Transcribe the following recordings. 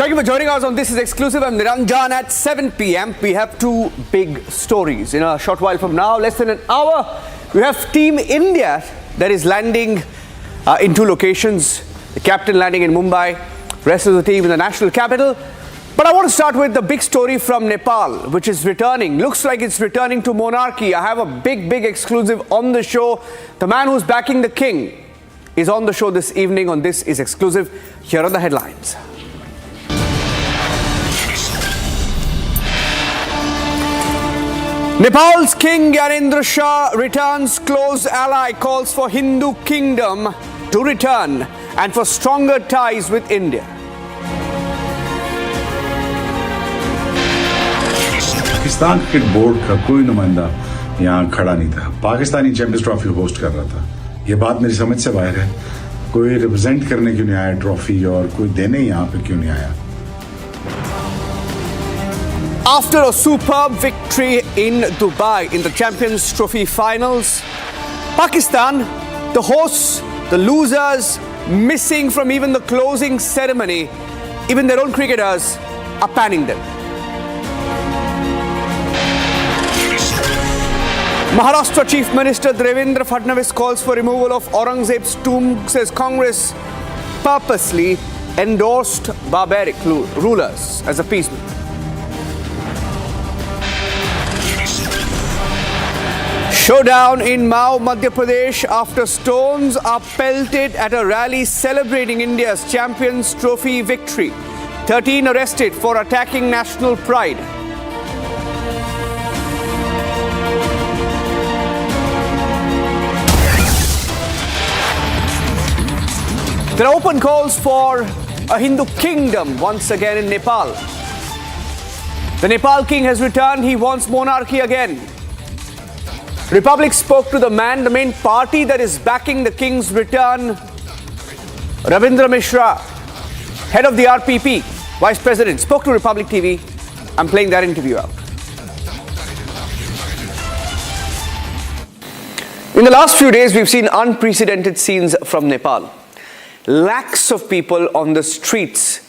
Thank you for joining us on This is Exclusive. I'm Niranjan. At 7 p.m. we have two big stories. In a short while from now, less than an hour, we have Team India that is landing in two locations. The captain landing in Mumbai, rest of the team in the national capital. But I want to start with the big story from Nepal, which is returning. Looks like it's returning to monarchy. I have a big exclusive on the show. The man who's backing the king is on the show this evening on This is Exclusive. Here are the headlines. Nepal's King Gyanendra returns. Close ally calls for Hindu kingdom to return and for stronger ties with India. Pakistan cricket board का कोई नुमाइंदा यहाँ खड़ा नहीं था। Pakistani champions trophy host कर रहा था। ये बात मेरी समझ से बाहर है। कोई रिप्रेजेंट करने क्यों नहीं आया ट्रॉफी और कोई देने यहाँ पे क्यों नहीं आया? After a superb victory in Dubai in the Champions Trophy finals, Pakistan, the hosts, the losers, missing from even the closing ceremony, even their own cricketers are panning them. Maharashtra Chief Minister Rabindra Mishra calls for removal of Aurangzeb's tomb, says Congress purposely endorsed barbaric rulers as appeasement. Showdown in Mao, Madhya Pradesh after stones are pelted at a rally celebrating India's Champions Trophy victory. 13 arrested for attacking national pride. There are open calls for a Hindu kingdom once again in Nepal. The Nepal king has returned. He wants monarchy again. Republic spoke to the man, the main party that is backing the king's return. Rabindra Mishra, head of the RPP, vice president, spoke to Republic TV. I'm playing that interview out. In the last few days, we've seen unprecedented scenes from Nepal. Lakhs of people on the streets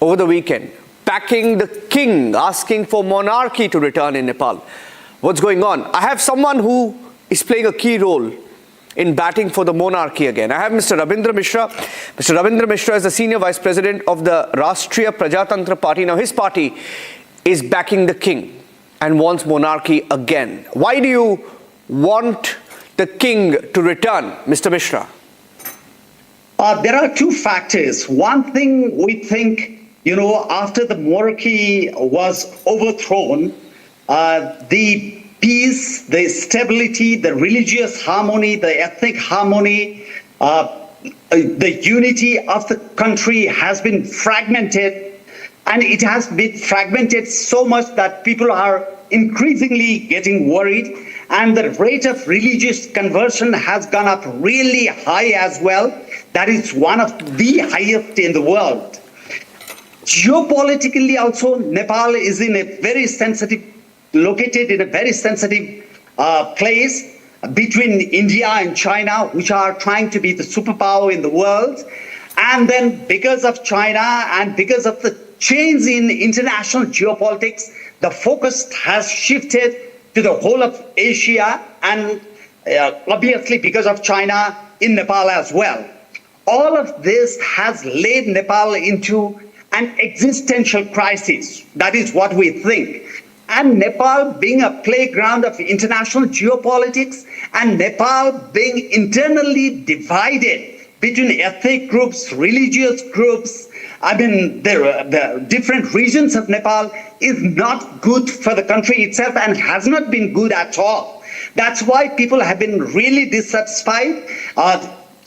over the weekend, backing the king, asking for monarchy to return in Nepal. What's going on? I have someone who is playing a key role in batting for the monarchy again. I have Mr. Rabindra Mishra. Mr. Rabindra Mishra is the senior vice president of the Rashtriya Prajatantra Party. Now his party is backing the king and wants monarchy again. Why do you want the king to return, Mr. Mishra? There are two factors. One thing we think, after the monarchy was overthrown, the peace, the stability, the religious harmony, the ethnic harmony, the unity of the country has been fragmented. And it has been fragmented so much that people are increasingly getting worried. And the rate of religious conversion has gone up really high as well. That is one of the highest in the world. Geopolitically also, Nepal is located in a very sensitive place between India and China, which are trying to be the superpower in the world. And then because of China and because of the change in international geopolitics, the focus has shifted to the whole of Asia and obviously because of China in Nepal as well. All of this has led Nepal into an existential crisis. That is what we think. And Nepal being a playground of international geopolitics and Nepal being internally divided between ethnic groups, religious groups, the different regions of Nepal is not good for the country itself and has not been good at all. That's why people have been really dissatisfied.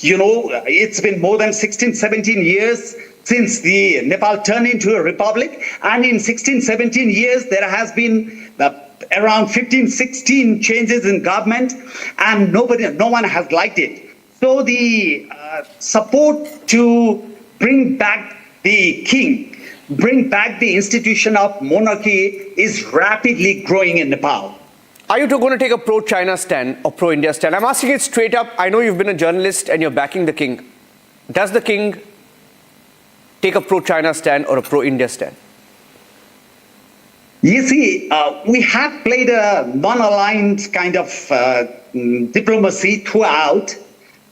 It's been more than 16, 17 years since the Nepal turned into a republic. And in 16, 17 years, there has been around 15, 16 changes in government and no one has liked it. So the support to bring back the king, bring back the institution of monarchy is rapidly growing in Nepal. Are you going to take a pro-China stand or pro-India stand? I'm asking it straight up. I know you've been a journalist and you're backing the king. Does the king take a pro-China stand or a pro-India stand? You see, we have played a non-aligned kind of diplomacy throughout,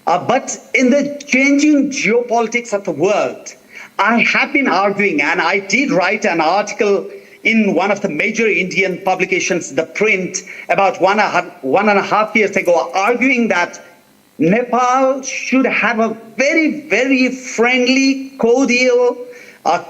but in the changing geopolitics of the world, I have been arguing, and I did write an article in one of the major Indian publications, The Print, about one and a half years ago, arguing that Nepal should have a very, very friendly, cordial,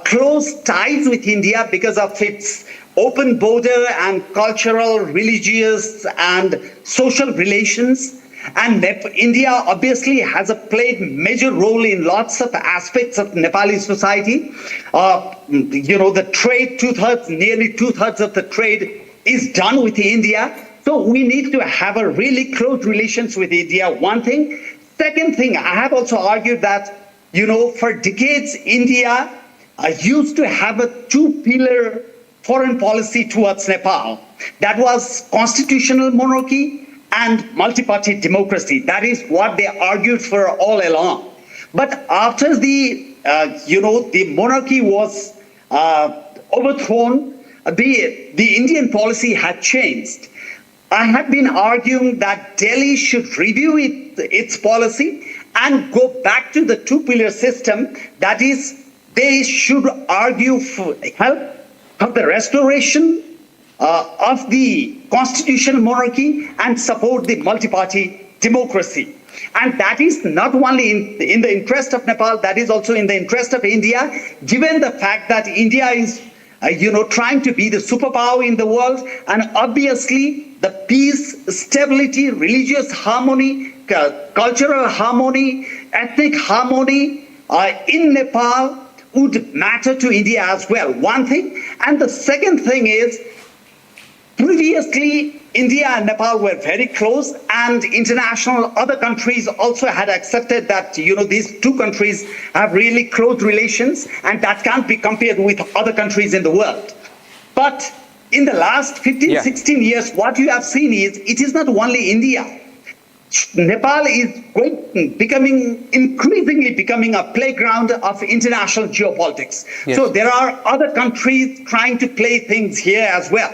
close ties with India because of its open border and cultural, religious, and social relations. And India obviously has played major role in lots of aspects of Nepali society. The trade, nearly two-thirds of the trade is done with India. So we need to have a really close relations with India, one thing. Second thing, I have also argued that, for decades, India used to have a two-pillar foreign policy towards Nepal. That was constitutional monarchy and multi-party democracy. That is what they argued for all along. But after the monarchy was overthrown, the Indian policy had changed. I have been arguing that Delhi should review its policy and go back to the two-pillar system. That is, they should argue for help of the restoration of the constitutional monarchy and support the multi-party democracy. And that is not only in the interest of Nepal, that is also in the interest of India, given the fact that India is trying to be the superpower in the world, and obviously the peace, stability, religious harmony, cultural harmony, ethnic harmony in Nepal would matter to India as well, one thing. And the second thing is, previously, India and Nepal were very close, and international other countries also had accepted that, these two countries have really close relations, and that can't be compared with other countries in the world. But in the last 15, 16 years, what you have seen is, it is not only India. Nepal is increasingly becoming a playground of international geopolitics. Yes. So there are other countries trying to play things here as well.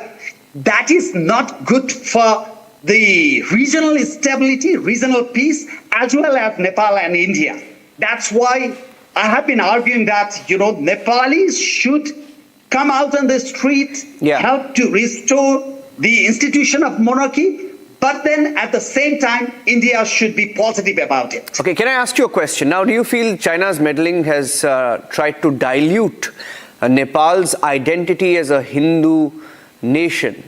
That is not good for the regional stability, regional peace, as well as Nepal and India. That's why I have been arguing that, Nepalis should come out on the street, help to restore the institution of monarchy, but then at the same time, India should be positive about it. Okay, can I ask you a question? Now, do you feel China's meddling has tried to dilute Nepal's identity as a Hindu nation?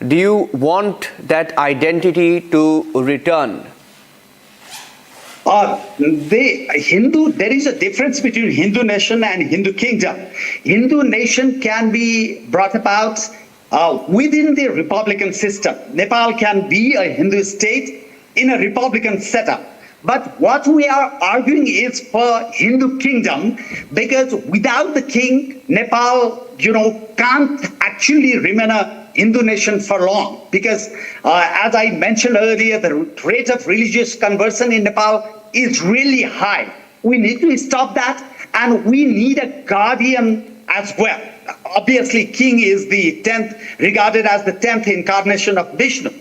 Do you want that identity to return? There is a difference between Hindu nation and Hindu kingdom. Hindu nation can be brought about within the republican system. Nepal can be a Hindu state in a republican setup. But what we are arguing is for Hindu kingdom, because without the king, Nepal, can't actually remain a Hindu nation for long. Because as I mentioned earlier, the rate of religious conversion in Nepal is really high. We need to stop that, and we need a guardian as well. Obviously, king is the 10th, regarded as the 10th incarnation of Vishnu.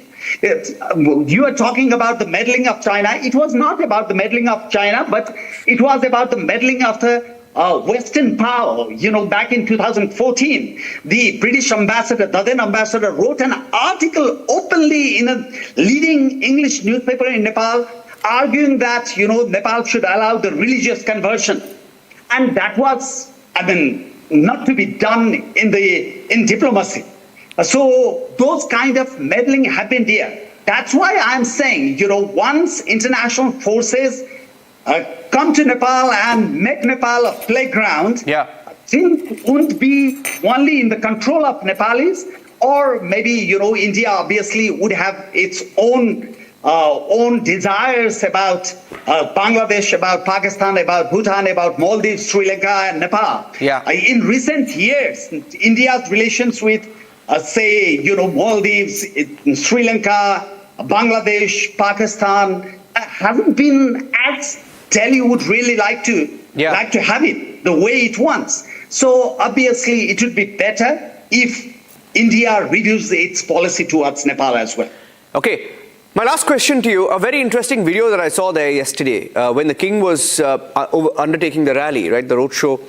You are talking about the meddling of China. It was not about the meddling of China, but it was about the meddling of the Western power. Back in 2014, the British ambassador, the then ambassador, wrote an article openly in a leading English newspaper in Nepal, arguing that, Nepal should allow the religious conversion. And that was, not to be done in diplomacy. So those kind of meddling happened here. That's why I'm saying, once international forces come to Nepal and make Nepal a playground, things won't be only in the control of Nepalis, or maybe, India obviously would have its own desires about Bangladesh, about Pakistan, about Bhutan, about Maldives, Sri Lanka, and Nepal. In recent years, India's relations with Maldives, Sri Lanka, Bangladesh, Pakistan hasn't been as Delhi would really like to have it. the way it wants. So obviously it would be better if India reviews its policy towards Nepal as well. Okay. My last question to you, a very interesting video that I saw there yesterday when the king was undertaking the rally, right, the roadshow,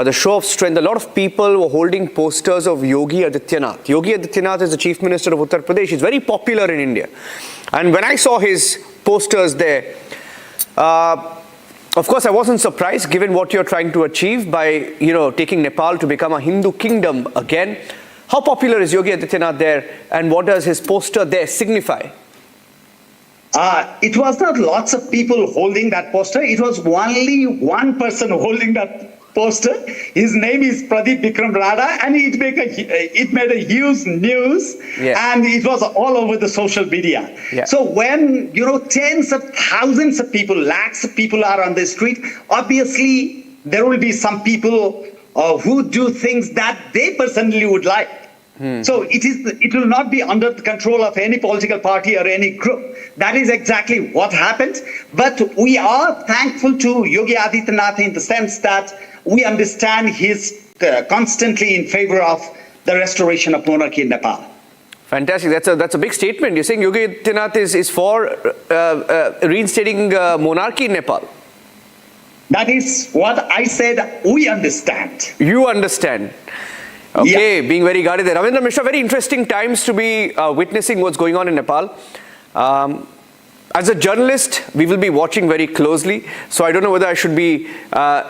the show of strength. A lot of people were holding posters of Yogi Adityanath. Yogi Adityanath is the Chief Minister of Uttar Pradesh. He's very popular in India. And when I saw his posters there, of course, I wasn't surprised given what you're trying to achieve by, taking Nepal to become a Hindu kingdom again. How popular is Yogi Adityanath there, and what does his poster there signify? It was not lots of people holding that poster. It was only one person holding that poster. His name is Pradeep Vikram Rada, and it made a huge news, and it was all over the social media. Yeah. So when tens of thousands of people, lakhs of people are on the street, obviously there will be some people who do things that they personally would like. So it will not be under the control of any political party or any group. That is exactly what happened. But we are thankful to Yogi Adityanath in the sense that we understand he's constantly in favor of the restoration of monarchy in Nepal. Fantastic. That's a big statement. You're saying Yogi Adityanath is for reinstating monarchy in Nepal. That is what I said. We understand. You understand. Okay, being very guarded there. Rabindra Mishra, very interesting times to be witnessing what's going on in Nepal. As a journalist, we will be watching very closely. So I don't know whether I should be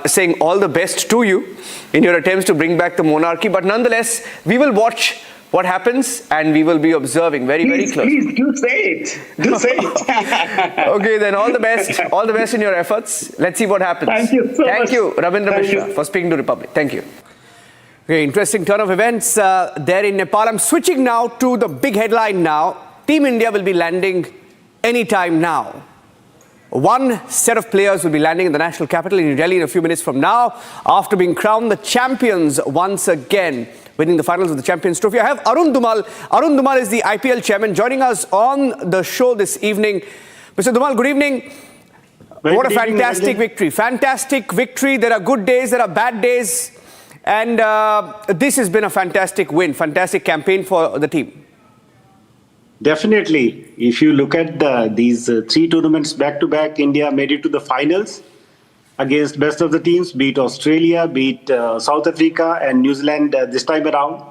saying all the best to you in your attempts to bring back the monarchy. But nonetheless, we will watch what happens and we will be observing very closely. Please do say it. Do say it. Okay, then all the best. All the best in your efforts. Let's see what happens. Thank you so much. Thank you, Rabindra Mishra, for speaking to Republic. Thank you. Okay, interesting turn of events there in Nepal. I'm switching now to the big headline now. Team India will be landing anytime now. One set of players will be landing in the national capital in New Delhi in a few minutes from now after being crowned the champions once again, winning the finals of the Champions Trophy. I have Arun Dhumal. Arun Dhumal is the IPL chairman joining us on the show this evening. Mr. Dhumal, good evening. What a fantastic victory. Fantastic victory. There are good days, there are bad days. And this has been a fantastic win, fantastic campaign for the team. Definitely. If you look at these three tournaments back-to-back, India made it to the finals against best of the teams, beat Australia, beat South Africa and New Zealand this time around.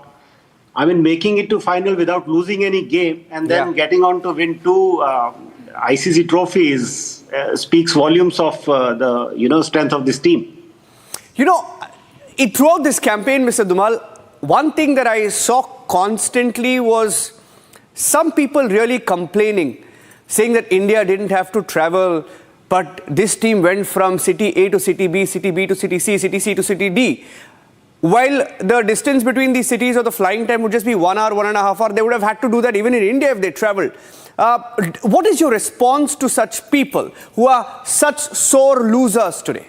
I mean, making it to final without losing any game and then getting on to win two ICC trophies speaks volumes of the strength of this team. Throughout this campaign, Mr. Dhumal, one thing that I saw constantly was some people really complaining, saying that India didn't have to travel, but this team went from city A to city B to city C to city D. While the distance between these cities or the flying time would just be 1 hour, 1.5 hours, they would have had to do that even in India if they traveled. What is your response to such people who are such sore losers today?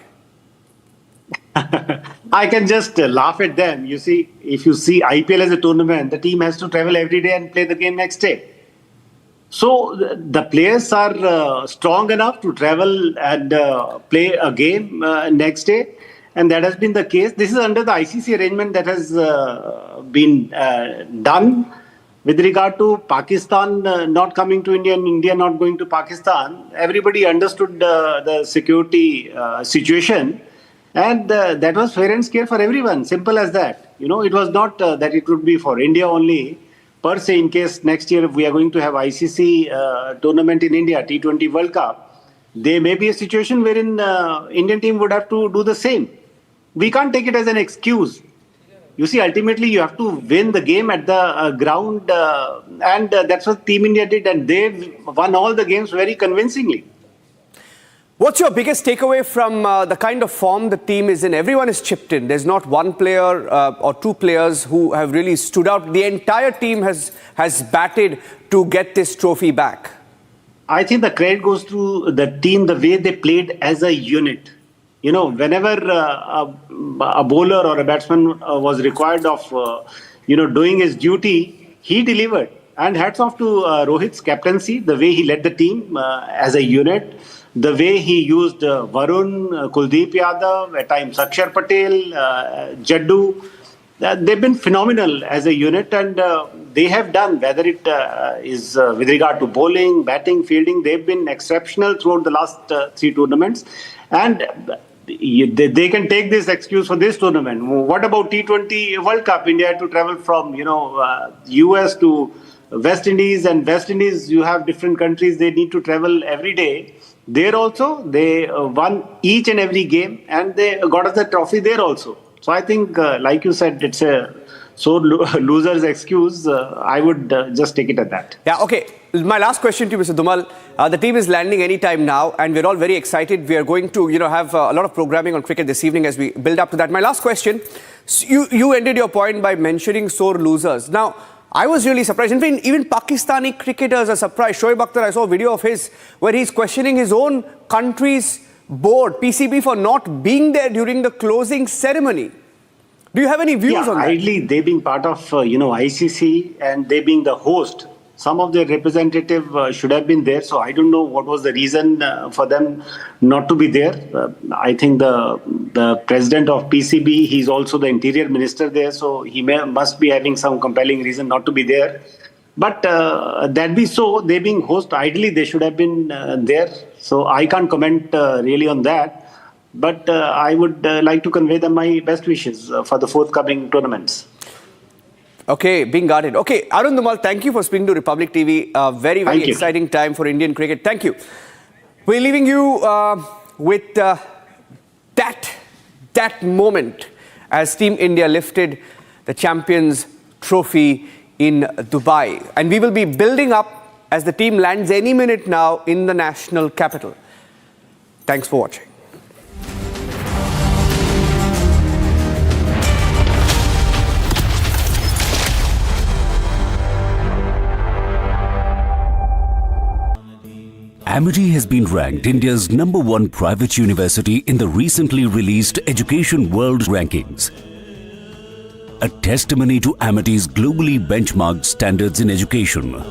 I can just laugh at them. You see, if you see IPL as a tournament, the team has to travel every day and play the game next day. So the players are strong enough to travel and play a game next day. And that has been the case. This is under the ICC arrangement that has been done. With regard to Pakistan not coming to India and India not going to Pakistan, everybody understood the security situation. And that was fair and square for everyone. Simple as that. It was not that it would be for India only. Per se, in case next year we are going to have ICC tournament in India, T20 World Cup, there may be a situation wherein Indian team would have to do the same. We can't take it as an excuse. You see, ultimately you have to win the game at the ground, and that's what Team India did, and they won all the games very convincingly. What's your biggest takeaway from the kind of form the team is in? Everyone is chipped in. There's not one player or two players who have really stood out. The entire team has batted to get this trophy back. I think the credit goes to the team, the way they played as a unit. Whenever a bowler or a batsman was required of, doing his duty, he delivered. And hats off to Rohit's captaincy, the way he led the team as a unit, the way he used Varun, Kuldeep Yadav, at times Akshar Patel, Jaddu. They've been phenomenal as a unit, and they have done, whether it is with regard to bowling, batting, fielding, they've been exceptional throughout the last 3 tournaments. And they can take this excuse for this tournament. What about T20 World Cup? India had to travel from US to West Indies, and West Indies, you have different countries, they need to travel every day. There also, they won each and every game, and they got us the trophy there also. So I think, like you said, it's a loser's excuse. I would just take it at that. Yeah, okay. My last question to you, Mr. Dhumal. The team is landing anytime now, and we're all very excited. We are going to, have a lot of programming on cricket this evening as we build up to that. My last question, you ended your point by mentioning sore losers. Now, I was really surprised. In fact, even Pakistani cricketers are surprised. Shoaib Akhtar, I saw a video of his where he's questioning his own country's board, PCB, for not being there during the closing ceremony. Do you have any views on that? Ideally, they being part of, ICC, and they being the host, some of their representative should have been there. So I don't know what was the reason for them not to be there. I think the president of PCB, he's also the interior minister there. So he must be having some compelling reason not to be there. But that be so, they being host, ideally they should have been there. So I can't comment really on that. But I would like to convey them my best wishes for the forthcoming tournaments. Okay, being guarded. Okay, Arun Dhumal, thank you for speaking to Republic TV. Very, very exciting time for Indian cricket. Thank you. We're leaving you with that moment as Team India lifted the Champions Trophy in Dubai. And we will be building up as the team lands any minute now in the national capital. Thanks for watching. Amity has been ranked India's #1 private university in the recently released Education World Rankings. A testimony to Amity's globally benchmarked standards in education.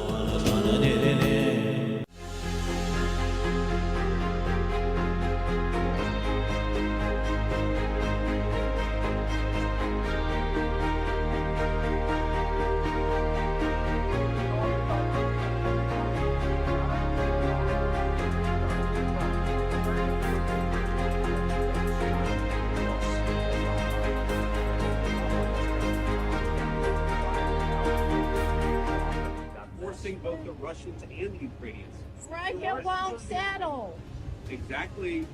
Forcing both the Russians and the Ukrainians. Strike it won't settle. Exactly.